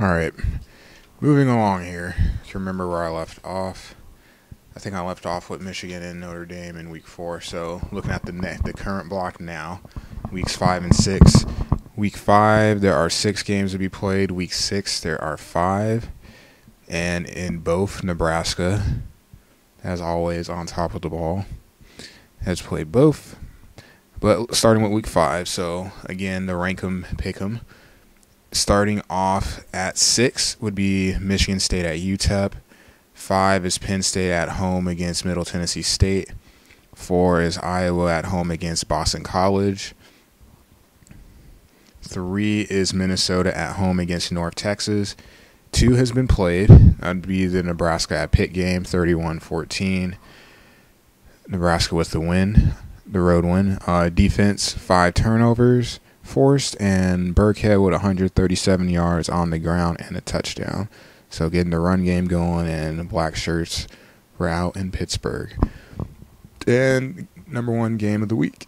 Alright, moving along here to remember where I left off. I think I left off with Michigan and Notre Dame in week 4, so looking at the current block now, weeks 5 and 6. Week 5, there are 6 games to be played. Week 6, there are 5. And in both, Nebraska, as always, on top of the ball, has played both. But starting with week 5, so again, the rank 'em, pick 'em. Starting off at 6 would be Michigan State at UTEP. 5 is Penn State at home against Middle Tennessee State. 4 is Iowa at home against Boston College. 3 is Minnesota at home against North Texas. 2 has been played. That would be the Nebraska at Pitt game, 31-14. Nebraska with the win, the road win. Defense, 5 turnovers forced, and Burkhead with 137 yards on the ground and a touchdown. So getting the run game going, and the black shirts were out in Pittsburgh. And number 1 game of the week,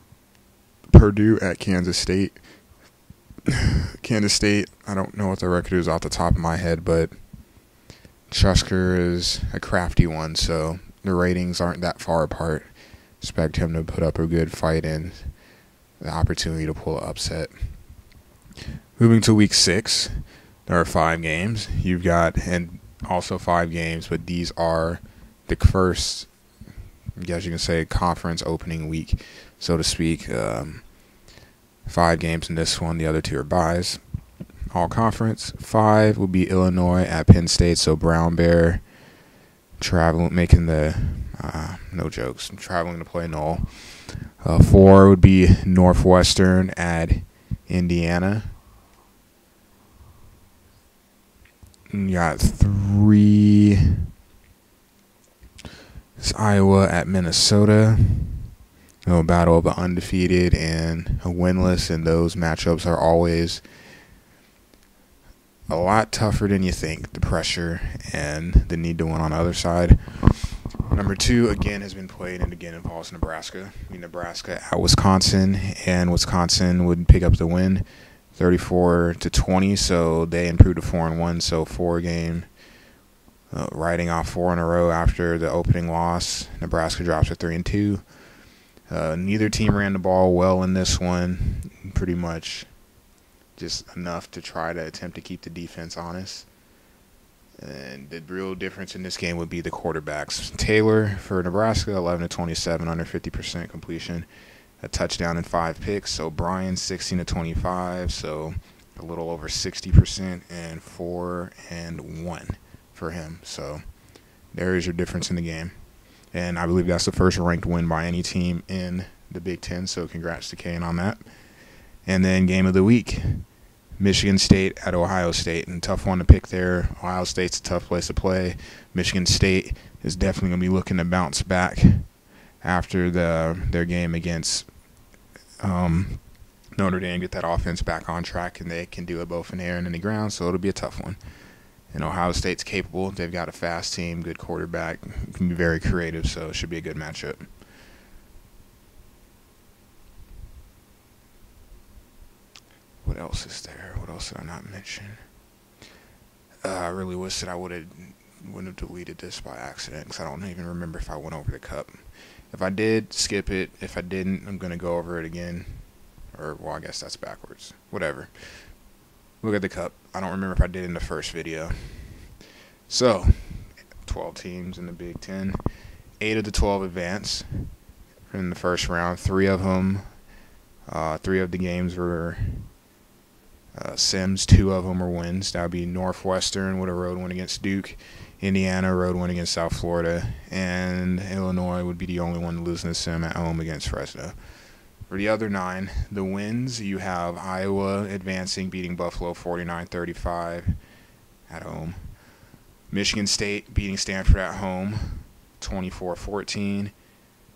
Purdue at Kansas State. Kansas State, I don't know what the record is off the top of my head, but Chusker is a crafty one, so the ratings aren't that far apart. Expect him to put up a good fight and the opportunity to pull an upset. Moving to week 6, there are 5 games. You've got, and also 5 games, but these are the first, I guess you can say, conference opening week, so to speak. 5 games in this one. The other 2 are byes. All conference. 5 will be Illinois at Penn State, so Brown Bear making the, no jokes, traveling to play Knoll. 4 would be Northwestern at Indiana. You got 3 is Iowa at Minnesota. A battle of an undefeated and a winless, and those matchups are always a lot tougher than you think. The pressure and the need to win on the other side. Number 2, again, has been played, and again involves Nebraska. Nebraska at Wisconsin, and Wisconsin would pick up the win, 34-20. So they improved to 4-1. So 4 game, riding off 4 in a row after the opening loss. Nebraska drops to 3-2. Neither team ran the ball well in this one. Pretty much just enough to try to attempt to keep the defense honest. And the real difference in this game would be the quarterbacks. Taylor for Nebraska, 11-27, under 50% completion, a touchdown and 5 picks. So Bryan, 16-25, so a little over 60%, and 4-1 for him. So there is your difference in the game. And I believe that's the first ranked win by any team in the Big Ten, so congrats to Kane on that. And then game of the week, Michigan State at Ohio State, and tough one to pick there. Ohio State's a tough place to play. Michigan State is definitely going to be looking to bounce back after their game against Notre Dame, get that offense back on track, and they can do it both in the air and in the ground, so it'll be a tough one. And Ohio State's capable. They've got a fast team, good quarterback, can be very creative, so it should be a good matchup. What else is there? What else did I not mention? I really wish that I wouldn't have deleted this by accident, because I don't even remember if I went over the cup. If I did, skip it. If I didn't, I'm going to go over it again. Or, well, I guess that's backwards. Whatever. Look at the cup. I don't remember if I did in the first video. So, 12 teams in the Big Ten. 8 of the 12 advance in the first round. 3 of the games were Sims. 2 of them were wins. That would be Northwestern with a road win against Duke. Indiana, road win against South Florida. And Illinois would be the only one losing the Sim at home against Fresno. For the other 9, the wins, you have Iowa advancing, beating Buffalo 49-35 at home. Michigan State beating Stanford at home 24-14.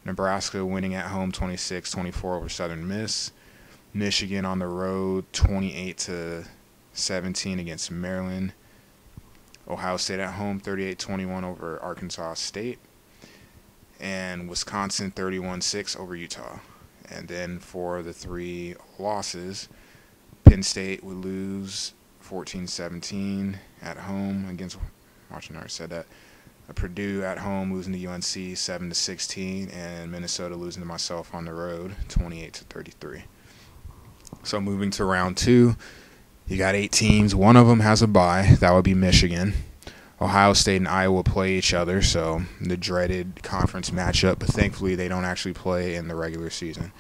Nebraska winning at home 26-24 over Southern Miss. Michigan on the road 28-17 against Maryland. Ohio State at home 38-21 over Arkansas State. And Wisconsin 31-6 over Utah. And then for the 3 losses, Penn State would lose 14-17 at home against Washington. I already said that. Purdue at home losing to UNC 7-16, and Minnesota losing to myself on the road 28-33. So moving to round 2, you got 8 teams. One of them has a bye. That would be Michigan. Ohio State and Iowa play each other, so the dreaded conference matchup. But thankfully, they don't actually play in the regular season.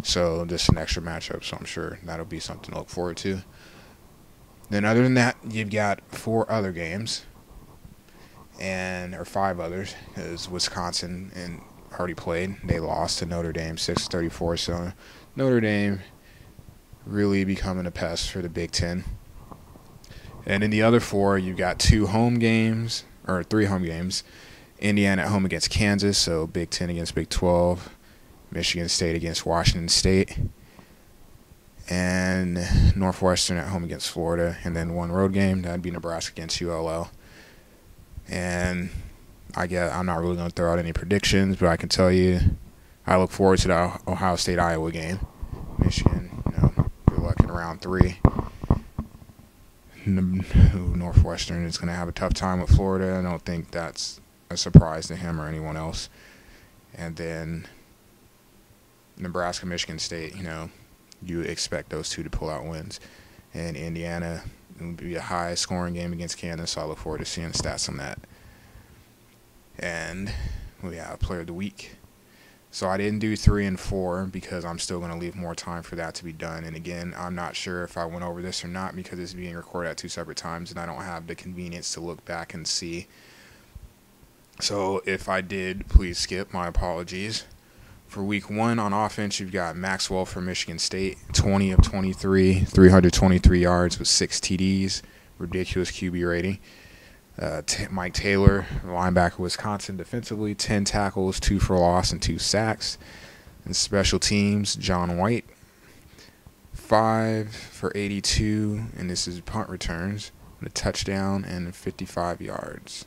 So this is an extra matchup, so I'm sure that'll be something to look forward to. Then other than that, you've got 4 other games, or 5 others, because Wisconsin already played. They lost to Notre Dame 6-34, so Notre Dame really becoming a pest for the Big Ten. And in the other 4, you've got 3 home games. Indiana at home against Kansas, so Big Ten against Big 12. Michigan State against Washington State. And Northwestern at home against Florida. And then 1 road game, that'd be Nebraska against ULL. And I'm not really going to throw out any predictions, but I can tell you I look forward to the Ohio State-Iowa game. Michigan, good luck in round 3. Northwestern is going to have a tough time with Florida. I don't think that's a surprise to him or anyone else. And then Nebraska, Michigan State, you expect those 2 to pull out wins. And Indiana, it would be a high-scoring game against Kansas, so I look forward to seeing the stats on that. And we have Player of the Week. So I didn't do 3 and 4 because I'm still going to leave more time for that to be done. And again, I'm not sure if I went over this or not because it's being recorded at 2 separate times and I don't have the convenience to look back and see. So if I did, please skip. My apologies. For week 1 on offense, you've got Maxwell for Michigan State, 20 of 23, 323 yards with 6 TDs, ridiculous QB rating. Mike Taylor, linebacker, Wisconsin, defensively, 10 tackles, 2 for loss, and 2 sacks. And special teams, John White, 5 for 82, and this is punt returns, with a touchdown and 55 yards.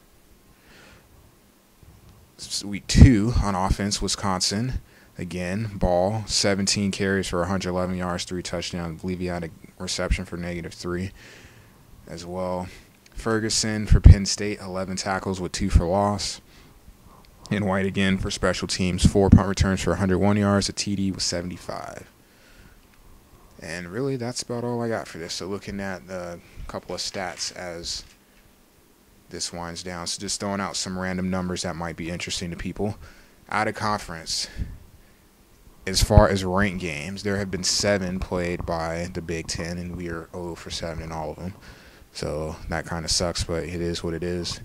Week 2 on offense, Wisconsin, again, Ball, 17 carries for 111 yards, 3 touchdowns. I believe he had a reception for -3 as well. Ferguson for Penn State, 11 tackles with 2 for loss. And White again for special teams, 4 punt returns for 101 yards. A TD was 75. And really, that's about all I got for this. So looking at a couple of stats as this winds down. So just throwing out some random numbers that might be interesting to people. Out of conference, as far as ranked games, there have been 7 played by the Big Ten, and we are 0 for 7 in all of them. So that kind of sucks, but it is what it is.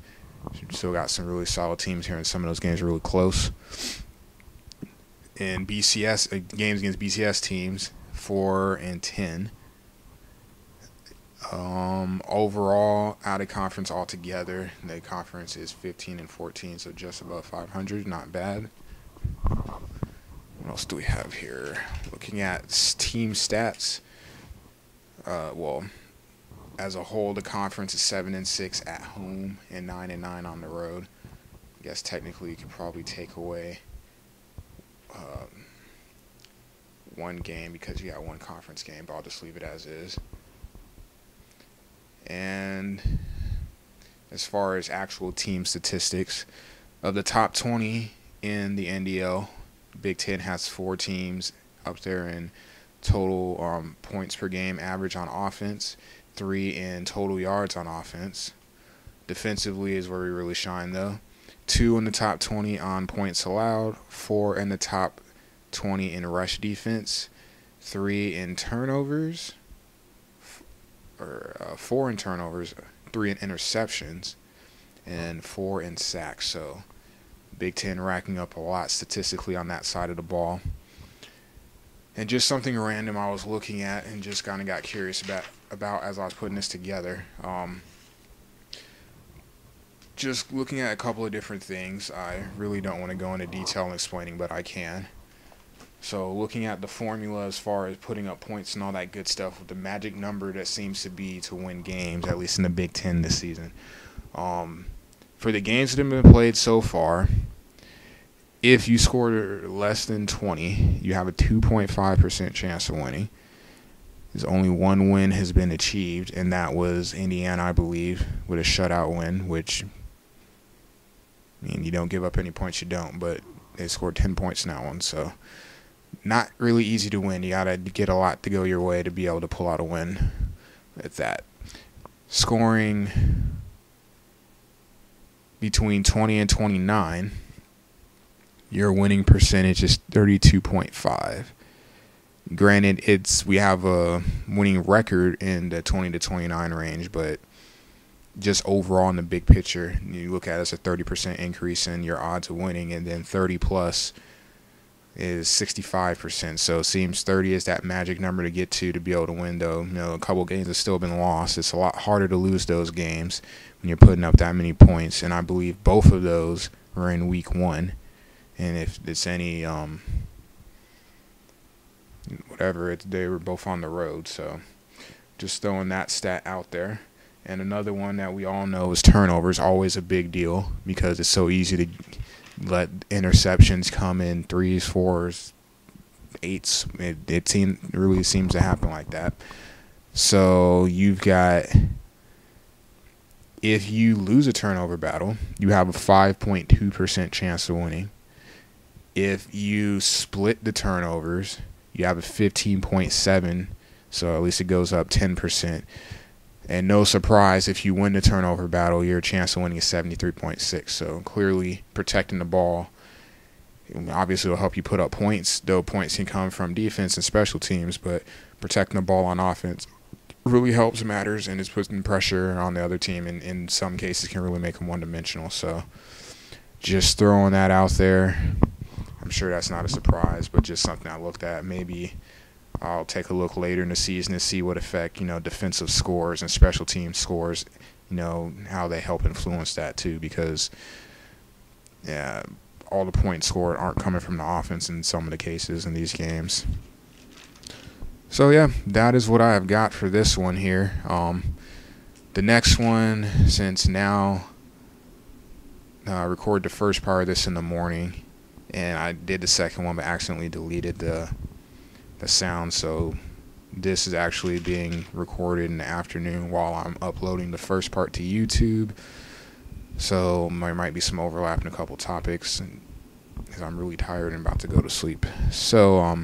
Still got some really solid teams here, and some of those games are really close. In BCS, games against BCS teams, 4 and 10. Overall, out of conference altogether, the conference is 15 and 14, so just above 500. Not bad. What else do we have here? Looking at team stats. As a whole, the conference is 7 and 6 at home and 9 and 9 on the road. I guess technically you could probably take away 1 game because you got 1 conference game, but I'll just leave it as is. And as far as actual team statistics, of the top 20 in the NDL, Big Ten has 4 teams up there in total points per game average on offense, 3 in total yards on offense. Defensively is where we really shine, though. 2 in the top 20 on points allowed, 4 in the top 20 in rush defense, 3 in turnovers, 4 in turnovers, 3 in interceptions, and 4 in sacks. So Big Ten racking up a lot statistically on that side of the ball. And just something random I was looking at and just kind of got curious about as I was putting this together. Just looking at a couple of different things. I really don't want to go into detail in explaining, but I can. So looking at the formula as far as putting up points and all that good stuff, with the magic number that seems to be to win games, at least in the Big Ten this season. For the games that have been played so far, if you score less than 20, you have a 2.5% chance of winning. There's only one win has been achieved, and that was Indiana, I believe, with a shutout win, which, I mean, you don't give up any points, you don't, but they scored 10 points in that one, so not really easy to win. You got to get a lot to go your way to be able to pull out a win at that. Scoring between 20 and 29, your winning percentage is 32.5. Granted, we have a winning record in the 20 to 29 range, but just overall in the big picture, you look at it as a 30% increase in your odds of winning, and then 30 plus is 65%. So it seems 30 is that magic number to get to be able to win, though. You know, a couple games have still been lost. It's a lot harder to lose those games when you're putting up that many points, and I believe both of those were in week 1. And if it's any they were both on the road. So just throwing that stat out there. And another one that we all know is turnovers, always a big deal because it's so easy to let interceptions come in 3s, 4s, 8s. It really seems to happen like that. So you've got, if you lose a turnover battle, you have a 5.2% chance of winning. If you split the turnovers, you have a 15.7%, so at least it goes up 10%. And no surprise, if you win the turnover battle, your chance of winning is 73.6%. So clearly protecting the ball obviously will help you put up points, though points can come from defense and special teams, but protecting the ball on offense really helps, matters, and is putting pressure on the other team, and in some cases can really make them one-dimensional. So just throwing that out there. I'm sure that's not a surprise, but just something I looked at. Maybe I'll take a look later in the season to see what effect, defensive scores and special team scores, how they help influence that too, because all the points scored aren't coming from the offense in some of the cases in these games. So that is what I have got for this one here. The next one, since now I record the first part of this in the morning, and I did the second one but accidentally deleted the sound, so this is actually being recorded in the afternoon while I'm uploading the first part to YouTube. So there might be some overlap in a couple topics because I'm really tired and about to go to sleep. So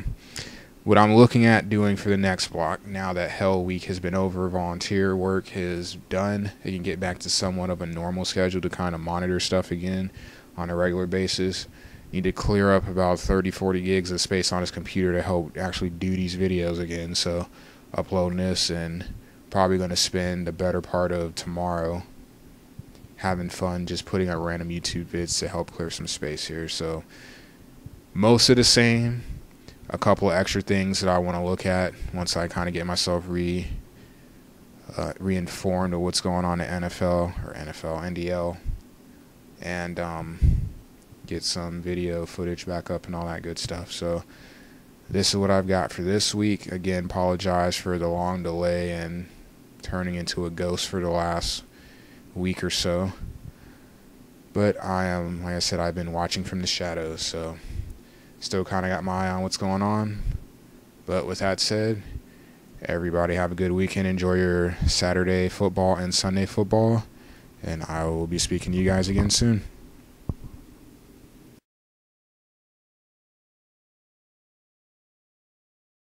what I'm looking at doing for the next block, now that Hell Week has been over, volunteer work is done, I can get back to somewhat of a normal schedule to kind of monitor stuff again on a regular basis. Need to clear up about 30-40 gigs of space on his computer to help actually do these videos again. So uploading this, and probably going to spend the better part of tomorrow having fun just putting out random YouTube vids to help clear some space here. So most of the same, a couple of extra things that I want to look at once I kind of get myself re-informed of what's going on in NDL, and get some video footage back up and all that good stuff. So this is what I've got for this week. Again, apologize for the long delay and turning into a ghost for the last week or so. But I am, like I said, I've been watching from the shadows, so still kind of got my eye on what's going on. But with that said, everybody have a good weekend. Enjoy your Saturday football and Sunday football, and I will be speaking to you guys again soon.